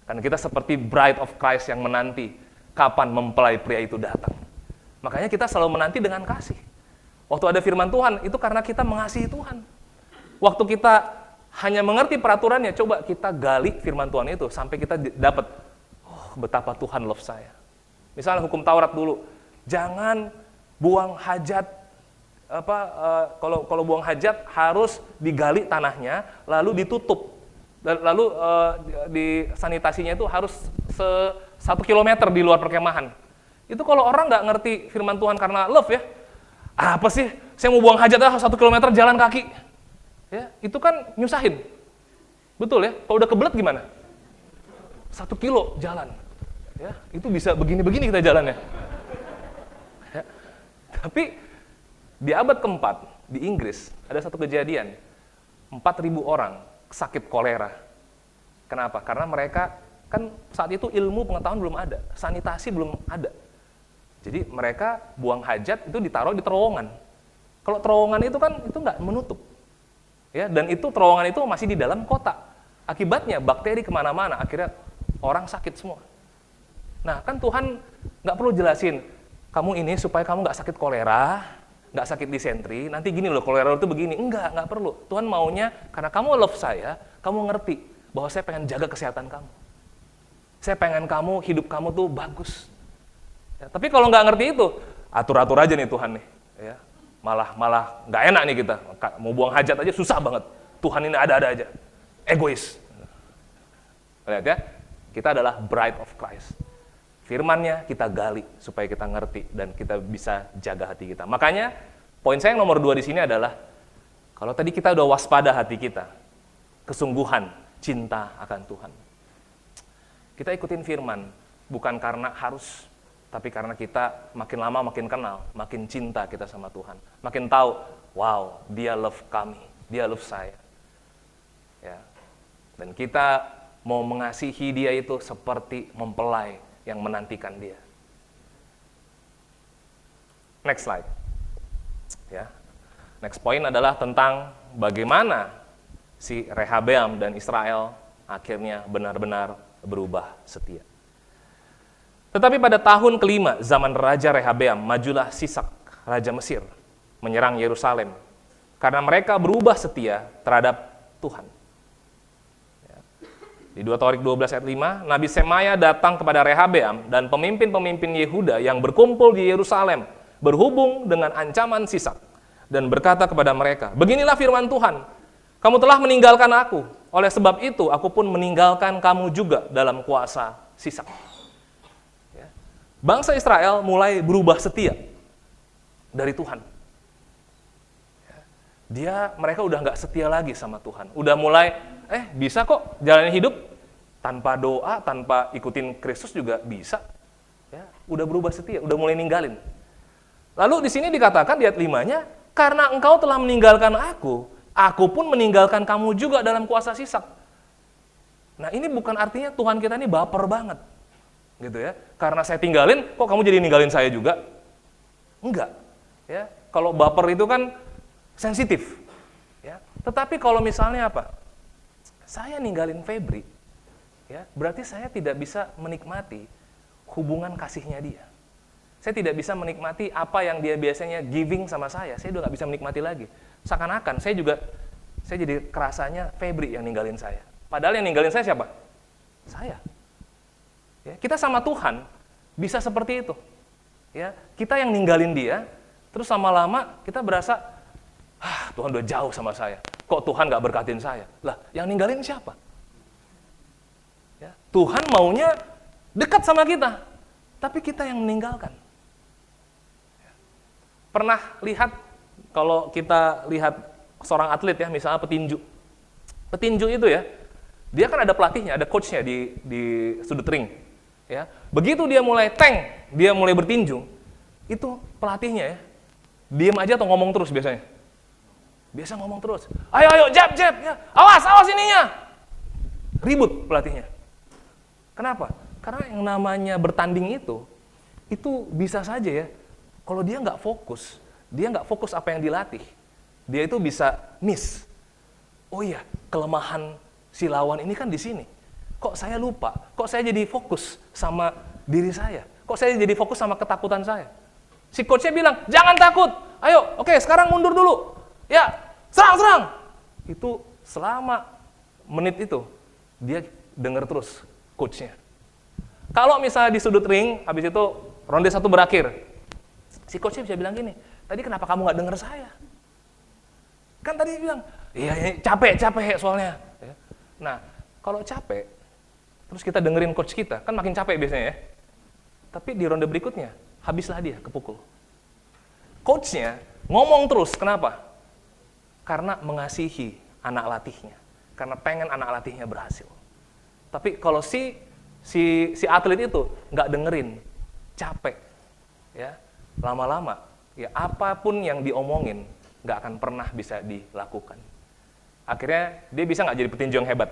Karena kita seperti bride of Christ yang menanti kapan mempelai pria itu datang. Makanya kita selalu menanti dengan kasih. Waktu ada firman Tuhan, itu karena kita mengasihi Tuhan. Waktu kita hanya mengerti peraturannya, coba kita gali firman Tuhan itu sampai kita dapat, oh betapa Tuhan love saya. Misalnya hukum Taurat dulu, jangan buang hajat, kalau buang hajat harus digali tanahnya, lalu ditutup. Lalu di sanitasinya itu harus 1 kilometer di luar perkemahan. Itu kalau orang nggak ngerti firman Tuhan karena love ya, apa sih, saya mau buang hajat 1 kilometer jalan kaki. Ya, itu kan nyusahin. Betul ya? Kalau udah kebelet gimana? 1 kilo jalan. Ya, itu bisa begini-begini kita jalannya. Ya. Tapi di abad keempat di Inggris ada satu kejadian, 4.000 orang sakit kolera. Kenapa? Karena mereka kan saat itu ilmu pengetahuan belum ada, sanitasi belum ada. Jadi mereka buang hajat itu ditaruh di terowongan. Kalau terowongan itu kan itu nggak menutup, ya. Dan itu terowongan itu masih di dalam kota. Akibatnya bakteri kemana-mana, akhirnya orang sakit semua. Nah kan Tuhan nggak perlu jelasin, kamu ini supaya kamu nggak sakit kolera, nggak sakit disentri, nanti gini loh kolera itu begini. Nggak perlu. Tuhan maunya karena kamu love saya, kamu ngerti bahwa saya pengen jaga kesehatan kamu. Saya pengen kamu, hidup kamu tuh bagus. Ya, tapi kalau nggak ngerti itu, atur-atur aja nih Tuhan nih. Ya, malah nggak enak nih kita. Mau buang hajat aja susah banget. Tuhan ini ada-ada aja. Egois. Lihat ya, kita adalah bride of Christ. Firman-Nya kita gali supaya kita ngerti dan kita bisa jaga hati kita. Makanya poin saya yang nomor 2 di sini adalah kalau tadi kita udah waspada hati kita, kesungguhan cinta akan Tuhan. Kita ikutin firman bukan karena harus, tapi karena kita makin lama makin kenal, makin cinta kita sama Tuhan, makin tahu, wow, Dia love kami, Dia love saya. Ya. Dan kita mau mengasihi Dia itu seperti mempelai yang menantikan Dia. Next slide. Ya. Next point adalah tentang bagaimana si Rehabeam dan Israel akhirnya benar-benar berubah setia. Tetapi pada tahun kelima zaman Raja Rehabeam, majulah Sisak, Raja Mesir, menyerang Yerusalem, karena mereka berubah setia terhadap Tuhan. Di 2 Torik 12 ayat 5, Nabi Semaya datang kepada Rehabeam dan pemimpin-pemimpin Yehuda yang berkumpul di Yerusalem, berhubung dengan ancaman Sisak, dan berkata kepada mereka, beginilah firman Tuhan, kamu telah meninggalkan aku, oleh sebab itu aku pun meninggalkan kamu juga dalam kuasa Sisak. Ya. Bangsa Israel mulai berubah setia dari Tuhan. Mereka udah nggak setia lagi sama Tuhan. Udah mulai, bisa kok jalanin hidup tanpa doa, tanpa ikutin Kristus juga bisa. Ya, udah berubah setia, udah mulai ninggalin. Lalu di sini dikatakan di ayat 5-nya, karena engkau telah meninggalkan aku pun meninggalkan kamu juga dalam kuasa Sisak. Nah ini bukan artinya Tuhan kita ini baper banget. Gitu ya. Karena saya tinggalin, kok kamu jadi ninggalin saya juga? Enggak. Ya, kalau baper itu kan sensitif. Ya. Tetapi kalau misalnya apa? Saya ninggalin Febri, ya, berarti saya tidak bisa menikmati hubungan kasihnya dia. Saya tidak bisa menikmati apa yang dia biasanya giving sama saya udah nggak bisa menikmati lagi. Seakan-akan saya jadi kerasanya Febri yang ninggalin saya. Padahal yang ninggalin saya siapa? Saya. Ya, kita sama Tuhan bisa seperti itu. Ya, kita yang ninggalin dia, terus lama-lama kita berasa, Tuhan udah jauh sama saya. Kok Tuhan nggak berkatin saya? Lah, yang ninggalin siapa? Ya, Tuhan maunya dekat sama kita, tapi kita yang meninggalkan. Pernah lihat, kalau kita lihat seorang atlet ya, misalnya petinju. Petinju itu ya, dia kan ada pelatihnya, ada coachnya di sudut ring. Ya, begitu dia mulai dia mulai bertinju, itu pelatihnya ya, diem aja atau ngomong terus biasanya. Biasa ngomong terus, ayo jab, ya. awas ininya. Ribut pelatihnya. Kenapa? Karena yang namanya bertanding itu bisa saja ya, kalau dia nggak fokus apa yang dilatih, dia itu bisa miss. Oh iya, kelemahan si lawan ini kan di sini. Kok saya lupa? Kok saya jadi fokus sama diri saya? Kok saya jadi fokus sama ketakutan saya? Si coachnya bilang, jangan takut. Ayo, oke, sekarang mundur dulu. Ya, serang. Itu selama menit itu, dia dengar terus coachnya. Kalau misalnya di sudut ring, habis itu ronde 1 berakhir, si coachnya bisa bilang gini, tadi kenapa kamu nggak dengar saya? Kan tadi bilang, iya capek soalnya. Nah, kalau capek, terus kita dengerin coach kita, kan makin capek biasanya ya. Tapi di ronde berikutnya, habislah dia kepukul. Coachnya ngomong terus, kenapa? Karena mengasihi anak latihnya. Karena pengen anak latihnya berhasil. Tapi kalau si atlet itu nggak dengerin, capek, ya lama-lama, ya apapun yang diomongin nggak akan pernah bisa dilakukan. Akhirnya dia bisa nggak jadi petinju yang hebat?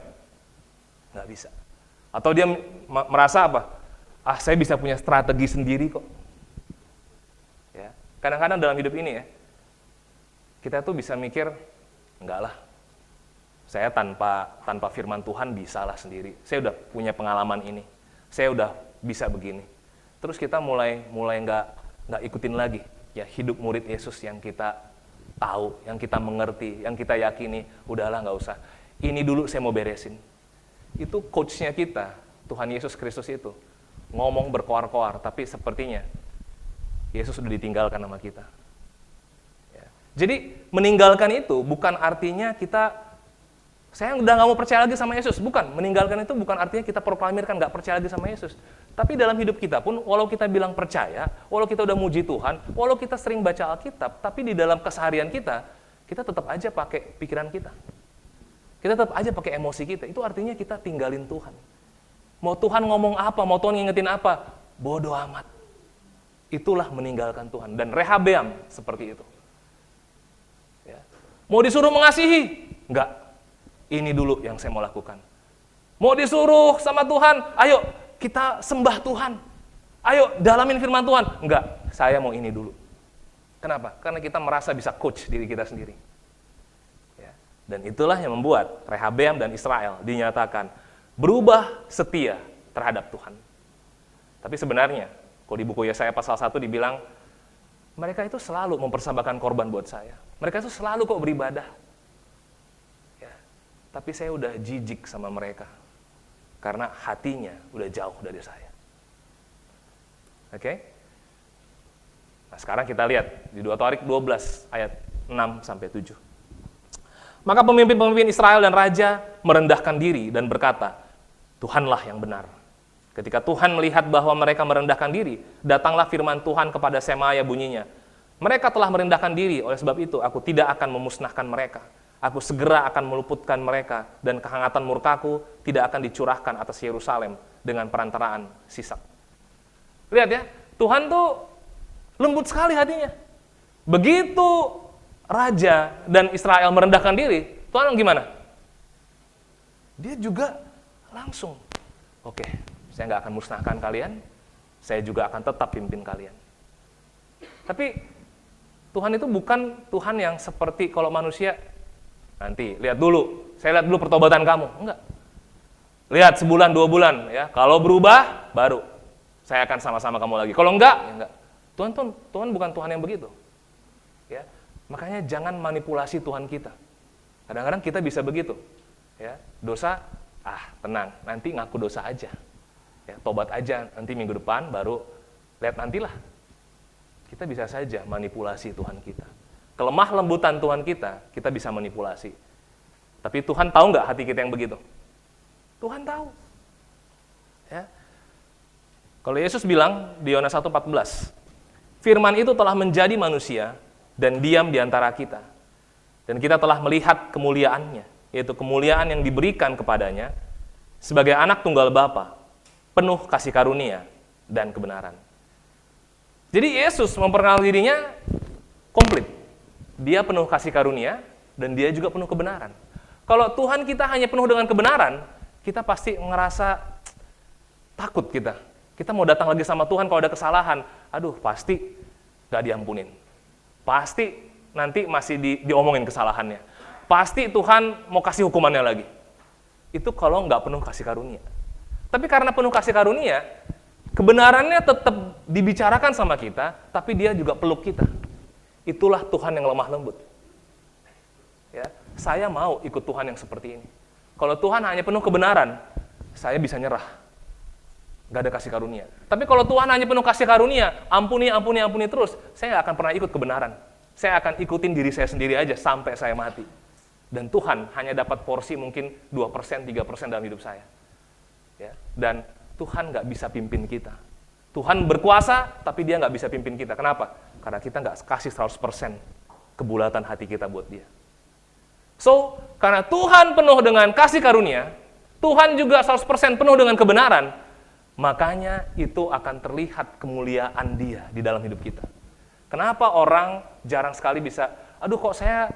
Nggak bisa. Atau dia merasa apa? Saya bisa punya strategi sendiri kok. Ya, kadang-kadang dalam hidup ini ya, kita tuh bisa mikir, enggak lah, saya tanpa firman Tuhan bisalah sendiri. Saya udah punya pengalaman ini. Saya udah bisa begini. Terus kita mulai nggak ikutin lagi ya hidup murid Yesus yang kita tahu, yang kita mengerti, yang kita yakini. Udahlah, nggak usah. Ini dulu saya mau beresin. Itu coachnya kita, Tuhan Yesus Kristus itu ngomong berkoar-koar, tapi sepertinya Yesus sudah ditinggalkan sama kita. Ya. Jadi meninggalkan itu bukan artinya saya udah nggak mau percaya lagi sama Yesus. Bukan, meninggalkan itu bukan artinya kita proklamirkan nggak percaya lagi sama Yesus. Tapi dalam hidup kita pun, walau kita bilang percaya, walau kita udah muji Tuhan, walau kita sering baca Alkitab, tapi di dalam keseharian kita tetap aja pakai pikiran kita. Kita tetap aja pakai emosi kita. Itu artinya kita tinggalin Tuhan. Mau Tuhan ngomong apa, mau Tuhan ngingetin apa, bodoh amat. Itulah meninggalkan Tuhan. Dan Rehabeam seperti itu. Ya. Mau disuruh mengasihi? Enggak. Ini dulu yang saya mau lakukan. Mau disuruh sama Tuhan, ayo kita sembah Tuhan. Ayo dalamin firman Tuhan. Enggak, saya mau ini dulu. Kenapa? Karena kita merasa bisa coach diri kita sendiri. Ya. Dan itulah yang membuat Rehabeam dan Israel dinyatakan berubah setia terhadap Tuhan. Tapi sebenarnya, kalau di buku Yesaya pasal 1 dibilang, mereka itu selalu mempersembahkan korban buat saya. Mereka itu selalu kok beribadah. Ya. Tapi saya udah jijik sama mereka. Karena hatinya udah jauh dari saya. Oke? Nah, sekarang kita lihat di 2 Torik 12 ayat 6-7. Maka pemimpin-pemimpin Israel dan raja merendahkan diri dan berkata, Tuhanlah yang benar. Ketika Tuhan melihat bahwa mereka merendahkan diri, datanglah firman Tuhan kepada Semaya bunyinya. Mereka telah merendahkan diri, oleh sebab itu aku tidak akan memusnahkan mereka. Aku segera akan meluputkan mereka, dan kehangatan murkaku tidak akan dicurahkan atas Yerusalem dengan perantaraan Sisak. Lihat ya, Tuhan tuh lembut sekali hatinya. Begitu raja dan Israel merendahkan diri, Tuhan gimana? Dia juga langsung, oke, saya nggak akan musnahkan kalian, saya juga akan tetap pimpin kalian. Tapi Tuhan itu bukan Tuhan yang seperti kalau manusia, nanti lihat dulu, saya lihat dulu pertobatan kamu. Enggak. Lihat sebulan, 2 bulan, ya. Kalau berubah, baru saya akan sama-sama kamu lagi. Kalau enggak, ya enggak. Tuhan bukan Tuhan yang begitu. Ya. Makanya jangan manipulasi Tuhan kita. Kadang-kadang kita bisa begitu. Ya. Dosa, tenang, nanti ngaku dosa aja. Ya, tobat aja, nanti minggu depan baru lihat nantilah. Kita bisa saja manipulasi Tuhan kita. Kelemah lembutan Tuhan kita bisa manipulasi. Tapi Tuhan tahu nggak hati kita yang begitu? Tuhan tahu. Ya. Kalau Yesus bilang di Yohanes 1:14, firman itu telah menjadi manusia dan diam di antara kita. Dan kita telah melihat kemuliaannya, yaitu kemuliaan yang diberikan kepadanya sebagai anak tunggal Bapa, penuh kasih karunia dan kebenaran. Jadi Yesus memperkenalkan dirinya komplit. Dia penuh kasih karunia dan dia juga penuh kebenaran. Kalau Tuhan kita hanya penuh dengan kebenaran, kita pasti ngerasa takut kita. Kita mau datang lagi sama Tuhan kalau ada kesalahan, aduh pasti gak diampunin. Pasti nanti masih diomongin kesalahannya. Pasti Tuhan mau kasih hukumannya lagi. Itu kalau nggak penuh kasih karunia. Tapi karena penuh kasih karunia, kebenarannya tetap dibicarakan sama kita, tapi dia juga peluk kita. Itulah Tuhan yang lemah lembut. Ya, saya mau ikut Tuhan yang seperti ini. Kalau Tuhan hanya penuh kebenaran, saya bisa nyerah. Gak ada kasih karunia. Tapi kalau Tuhan hanya penuh kasih karunia, ampuni terus, saya gak akan pernah ikut kebenaran. Saya akan ikutin diri saya sendiri aja sampai saya mati. Dan Tuhan hanya dapat porsi mungkin 2%, 3% dalam hidup saya. Ya. Dan Tuhan gak bisa pimpin kita. Tuhan berkuasa, tapi dia gak bisa pimpin kita. Kenapa? Karena kita gak kasih 100% kebulatan hati kita buat dia. So, karena Tuhan penuh dengan kasih karunia, Tuhan juga 100% penuh dengan kebenaran, makanya itu akan terlihat kemuliaan dia di dalam hidup kita. Kenapa orang jarang sekali bisa, aduh kok saya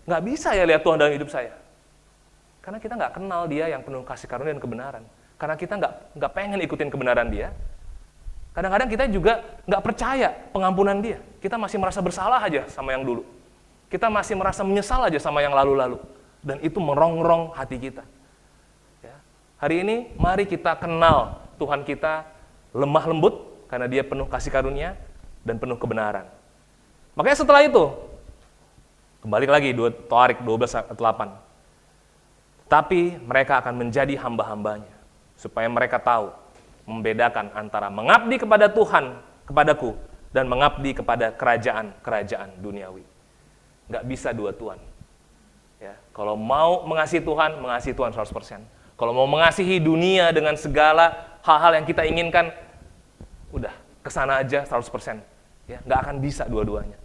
nggak bisa ya lihat Tuhan dalam hidup saya? Karena kita nggak kenal dia yang penuh kasih karunia dan kebenaran. Karena kita nggak pengen ikutin kebenaran dia. Kadang-kadang kita juga nggak percaya pengampunan dia. Kita masih merasa bersalah aja sama yang dulu. Kita masih merasa menyesal aja sama yang lalu-lalu. Dan itu merongrong hati kita. Ya. Hari ini mari kita kenal Tuhan kita lemah lembut karena dia penuh kasih karunia dan penuh kebenaran. Makanya setelah itu, kembali lagi Toarik 12:8. Tapi mereka akan menjadi hamba-hambanya, supaya mereka tahu membedakan antara mengabdi kepada Tuhan, kepadaku, dan mengabdi kepada kerajaan duniawi. Nggak bisa dua Tuhan. Ya, kalau mau mengasihi Tuhan 100%. Kalau mau mengasihi dunia dengan segala hal-hal yang kita inginkan, udah kesana aja 100%. Ya, nggak akan bisa dua-duanya.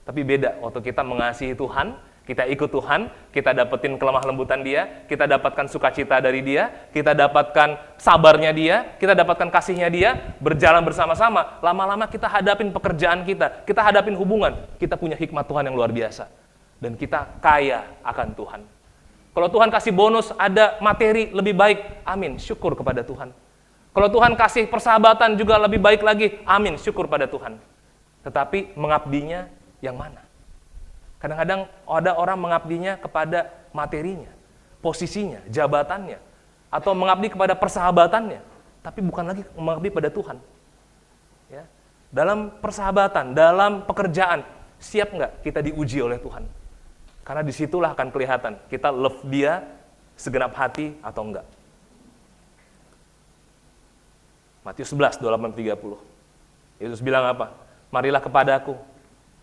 Tapi beda, waktu kita mengasihi Tuhan, kita ikut Tuhan, kita dapetin kelemah lembutan dia, kita dapatkan sukacita dari dia, kita dapatkan sabarnya dia, kita dapatkan kasihnya dia, berjalan bersama-sama, lama-lama kita hadapin pekerjaan kita hadapin hubungan, kita punya hikmat Tuhan yang luar biasa. Dan kita kaya akan Tuhan. Kalau Tuhan kasih bonus, ada materi lebih baik, amin, syukur kepada Tuhan. Kalau Tuhan kasih persahabatan juga lebih baik lagi, amin, syukur pada Tuhan. Tetapi mengabdinya yang mana? Kadang-kadang ada orang mengabdinya kepada materinya, posisinya, jabatannya, atau mengabdi kepada persahabatannya, tapi bukan lagi mengabdi pada Tuhan. Ya. Dalam persahabatan, dalam pekerjaan, siap nggak kita diuji oleh Tuhan? Karena disitulah akan kelihatan kita love dia segenap hati atau enggak. Matius 11, 28-30. Yesus bilang apa? Marilah kepadaku.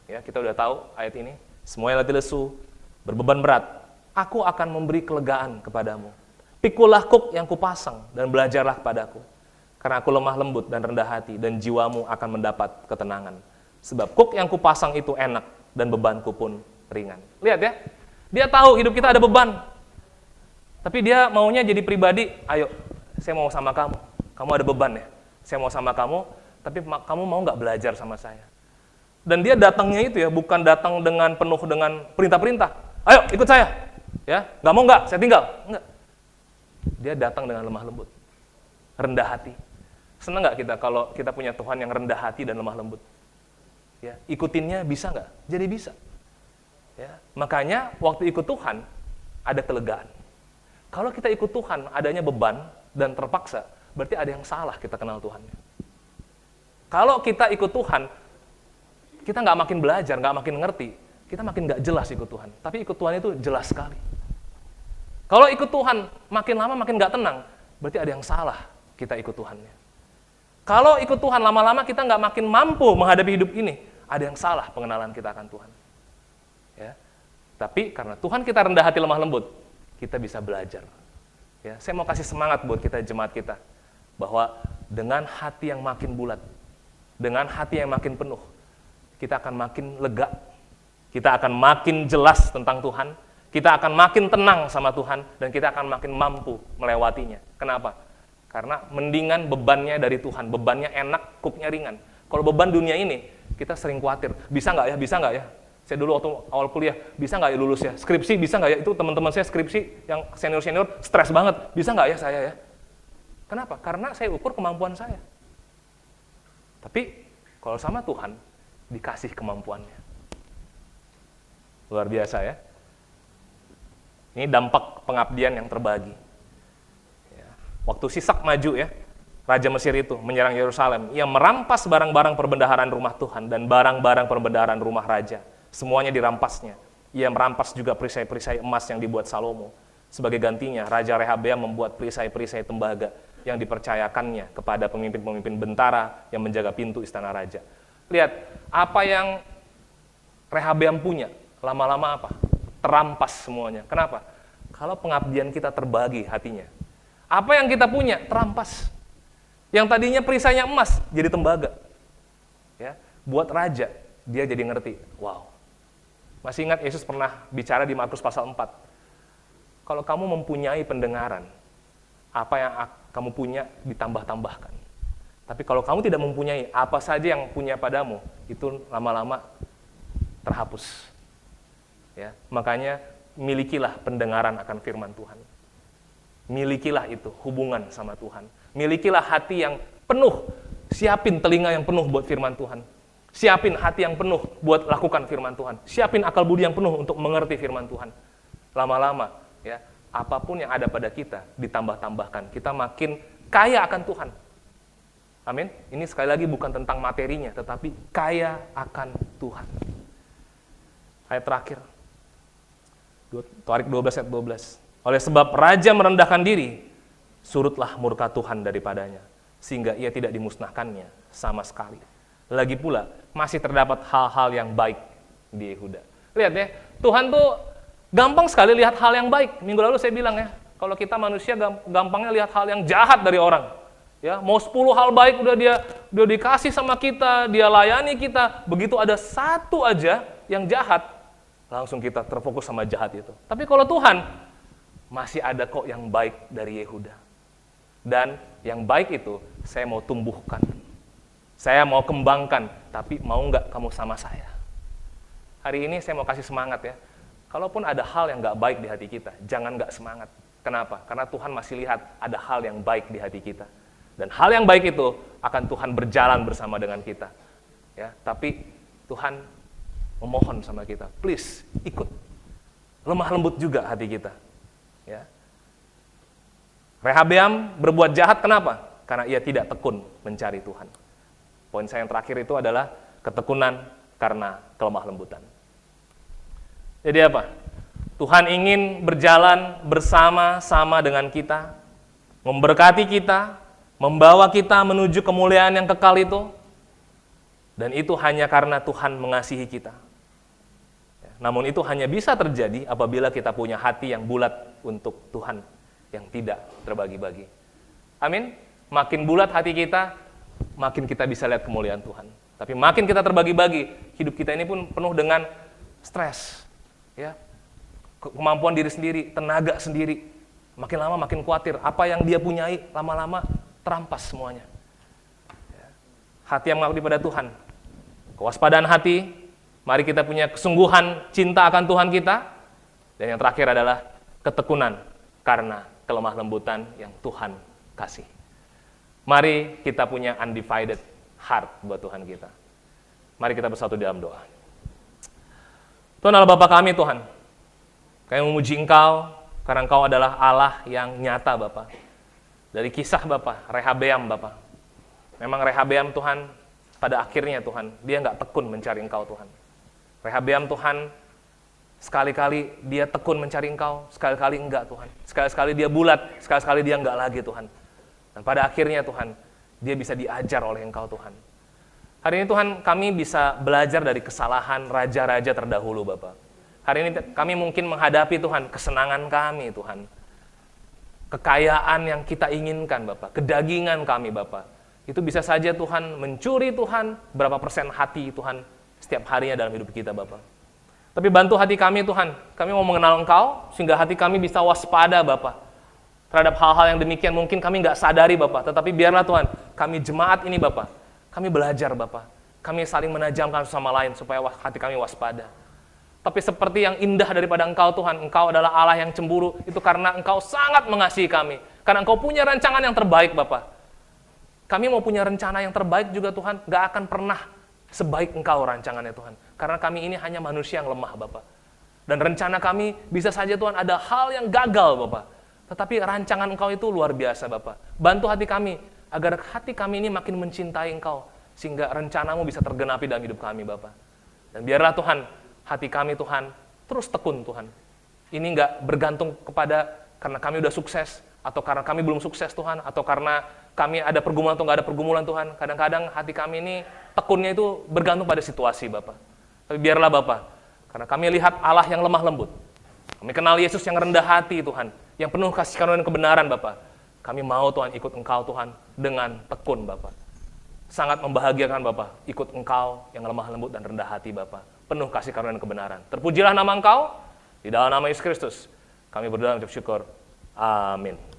Ya, kita udah tahu ayat ini. Semuanya letih lesu, berbeban berat. Aku akan memberi kelegaan kepadamu. Pikulah kuk yang kupasang dan belajarlah kepadaku. Karena aku lemah lembut dan rendah hati dan jiwamu akan mendapat ketenangan. Sebab kuk yang kupasang itu enak dan bebanku pun ringan. Lihat ya, dia tahu hidup kita ada beban. Tapi dia maunya jadi pribadi, ayo, saya mau sama kamu. Kamu ada beban ya, saya mau sama kamu, tapi kamu mau nggak belajar sama saya? Dan dia datangnya itu ya, bukan datang dengan penuh dengan perintah-perintah. Ayo, ikut saya. Ya, nggak mau nggak, saya tinggal. Enggak. Dia datang dengan lemah lembut, rendah hati. Senang nggak kita kalau kita punya Tuhan yang rendah hati dan lemah lembut? Ya, ikutinnya bisa nggak? Jadi bisa. Ya, makanya waktu ikut Tuhan ada kelegaan. Kalau kita ikut Tuhan adanya beban dan terpaksa, berarti ada yang salah kita kenal Tuhan. Kalau kita ikut Tuhan, kita nggak makin belajar, nggak makin ngerti, kita makin nggak jelas ikut Tuhan. Tapi ikut Tuhan itu jelas sekali. Kalau ikut Tuhan makin lama makin nggak tenang, berarti ada yang salah kita ikut Tuhannya. Kalau ikut Tuhan lama-lama kita nggak makin mampu menghadapi hidup ini, ada yang salah pengenalan kita akan Tuhan. Ya. Tapi karena Tuhan kita rendah hati lemah lembut, kita bisa belajar. Ya, saya mau kasih semangat buat kita jemaat kita, bahwa dengan hati yang makin bulat, dengan hati yang makin penuh, kita akan makin lega, kita akan makin jelas tentang Tuhan, kita akan makin tenang sama Tuhan, dan kita akan makin mampu melewatinya. Kenapa? Karena mendingan bebannya dari Tuhan, bebannya enak, kuknya ringan. Kalau beban dunia ini, kita sering khawatir, bisa nggak ya, bisa nggak ya? Saya dulu waktu awal kuliah, bisa nggak ya lulus ya? Skripsi bisa nggak ya? Itu teman-teman saya skripsi yang senior-senior stres banget, bisa nggak ya saya ya? Kenapa? Karena saya ukur kemampuan saya. Tapi kalau sama Tuhan, dikasih kemampuannya. Luar biasa ya. Ini dampak pengabdian yang terbagi. Ya. Waktu Sisak maju ya, Raja Mesir itu menyerang Yerusalem. Ia merampas barang-barang perbendaharaan rumah Tuhan dan barang-barang perbendaharaan rumah raja. Semuanya dirampasnya. Ia merampas juga perisai-perisai emas yang dibuat Salomo. Sebagai gantinya, Raja Rehabeam membuat perisai-perisai tembaga yang dipercayakannya kepada pemimpin-pemimpin bentara yang menjaga pintu istana raja. Lihat, apa yang Rehabeam punya, lama-lama apa? Terampas semuanya. Kenapa? Kalau pengabdian kita terbagi hatinya. Apa yang kita punya, terampas. Yang tadinya perisainya emas, jadi tembaga. Ya, buat raja, dia jadi ngerti. Wow. Masih ingat Yesus pernah bicara di Markus pasal 4. Kalau kamu mempunyai pendengaran, apa yang kamu punya ditambah-tambahkan. Tapi kalau kamu tidak mempunyai, apa saja yang punya padamu, itu lama-lama terhapus. Ya, makanya milikilah pendengaran akan firman Tuhan. Milikilah itu, hubungan sama Tuhan. Milikilah hati yang penuh, siapin telinga yang penuh buat firman Tuhan. Siapin hati yang penuh buat lakukan firman Tuhan. Siapin akal budi yang penuh untuk mengerti firman Tuhan. Lama-lama, ya, apapun yang ada pada kita ditambah-tambahkan. Kita makin kaya akan Tuhan. Amin. Ini sekali lagi bukan tentang materinya, tetapi kaya akan Tuhan. Ayat terakhir. Tarik 12 ayat 12. Oleh sebab raja merendahkan diri, surutlah murka Tuhan daripadanya, sehingga ia tidak dimusnahkannya sama sekali. Lagi pula, masih terdapat hal-hal yang baik di Yehuda. Lihat ya, Tuhan tuh gampang sekali lihat hal yang baik. Minggu lalu saya bilang ya, kalau kita manusia gampangnya lihat hal yang jahat dari orang. Ya, mau 10 hal baik udah dikasih sama kita, dia layani kita. Begitu ada satu aja yang jahat, langsung kita terfokus sama jahat itu. Tapi kalau Tuhan, masih ada kok yang baik dari Yehuda. Dan yang baik itu saya mau tumbuhkan. Saya mau kembangkan, tapi mau nggak kamu sama saya? Hari ini saya mau kasih semangat ya. Kalaupun ada hal yang nggak baik di hati kita, jangan nggak semangat. Kenapa? Karena Tuhan masih lihat ada hal yang baik di hati kita. Dan hal yang baik itu akan Tuhan berjalan bersama dengan kita. Ya, tapi Tuhan memohon sama kita, please ikut. Lemah lembut juga hati kita. Ya. Rehabeam berbuat jahat kenapa? Karena ia tidak tekun mencari Tuhan. Poin saya yang terakhir itu adalah ketekunan karena kelemah lembutan. Jadi apa? Tuhan ingin berjalan bersama-sama dengan kita, memberkati kita, membawa kita menuju kemuliaan yang kekal itu, dan itu hanya karena Tuhan mengasihi kita. Namun itu hanya bisa terjadi apabila kita punya hati yang bulat untuk Tuhan, yang tidak terbagi-bagi. Amin? Makin bulat hati kita, makin kita bisa lihat kemuliaan Tuhan. Tapi makin kita terbagi-bagi, hidup kita ini pun penuh dengan stres, ya, kemampuan diri sendiri, tenaga sendiri. Makin lama makin khawatir, apa yang dia punyai lama-lama terampas semuanya. Hati yang mengabdi pada Tuhan, kewaspadaan hati, mari kita punya kesungguhan cinta akan Tuhan kita. Dan yang terakhir adalah ketekunan karena kelemah lembutan yang Tuhan kasih. Mari kita punya undivided heart buat Tuhan kita. Mari kita bersatu dalam doa. Tuhan Allah Bapa kami Tuhan, kami memuji Engkau karena Engkau adalah Allah yang nyata Bapa. Dari kisah Bapa, Rehabeam Bapa. Memang Rehabeam Tuhan, pada akhirnya Tuhan, dia nggak tekun mencari Engkau Tuhan. Rehabeam Tuhan, sekali-kali dia tekun mencari Engkau, sekali-kali enggak Tuhan. Sekali-kali dia bulat, sekali-kali dia enggak lagi Tuhan. Dan pada akhirnya Tuhan, dia bisa diajar oleh Engkau Tuhan. Hari ini Tuhan, kami bisa belajar dari kesalahan raja-raja terdahulu Bapa. Hari ini kami mungkin menghadapi Tuhan, kesenangan kami Tuhan. Kekayaan yang kita inginkan Bapa, kedagingan kami Bapa. Itu bisa saja Tuhan mencuri Tuhan, berapa persen hati Tuhan setiap harinya dalam hidup kita Bapa. Tapi bantu hati kami Tuhan, kami mau mengenal Engkau, sehingga hati kami bisa waspada Bapa. Terhadap hal-hal yang demikian mungkin kami nggak sadari Bapak, tetapi biarlah Tuhan, kami jemaat ini Bapak, kami belajar Bapak, kami saling menajamkan sama lain supaya hati kami waspada. Tapi seperti yang indah daripada Engkau Tuhan, Engkau adalah Allah yang cemburu, itu karena Engkau sangat mengasihi kami. Karena Engkau punya rancangan yang terbaik, Bapak. Kami mau punya rencana yang terbaik juga, Tuhan. Gak akan pernah sebaik Engkau rancangannya, Tuhan. Karena kami ini hanya manusia yang lemah, Bapak. Dan rencana kami bisa saja, Tuhan, ada hal yang gagal, Bapak. Tetapi rancangan Engkau itu luar biasa, Bapak. Bantu hati kami, agar hati kami ini makin mencintai Engkau. Sehingga rencana-Mu bisa tergenapi dalam hidup kami, Bapak. Dan biarlah, Tuhan, hati kami, Tuhan, terus tekun, Tuhan. Ini nggak bergantung kepada karena kami udah sukses, atau karena kami belum sukses, Tuhan, atau karena kami ada pergumulan atau nggak ada pergumulan, Tuhan. Kadang-kadang hati kami ini tekunnya itu bergantung pada situasi, Bapak. Tapi biarlah, Bapak, karena kami lihat Allah yang lemah lembut. Kami kenal Yesus yang rendah hati, Tuhan, yang penuh kasih karunia dan kebenaran, Bapak. Kami mau, Tuhan, ikut Engkau, Tuhan, dengan tekun, Bapak. Sangat membahagiakan, Bapak, ikut Engkau yang lemah lembut dan rendah hati, Bapak. Penuh kasih karunia dan kebenaran. Terpujilah nama Engkau, di dalam nama Yesus Kristus. Kami berdoa dan syukur. Amin.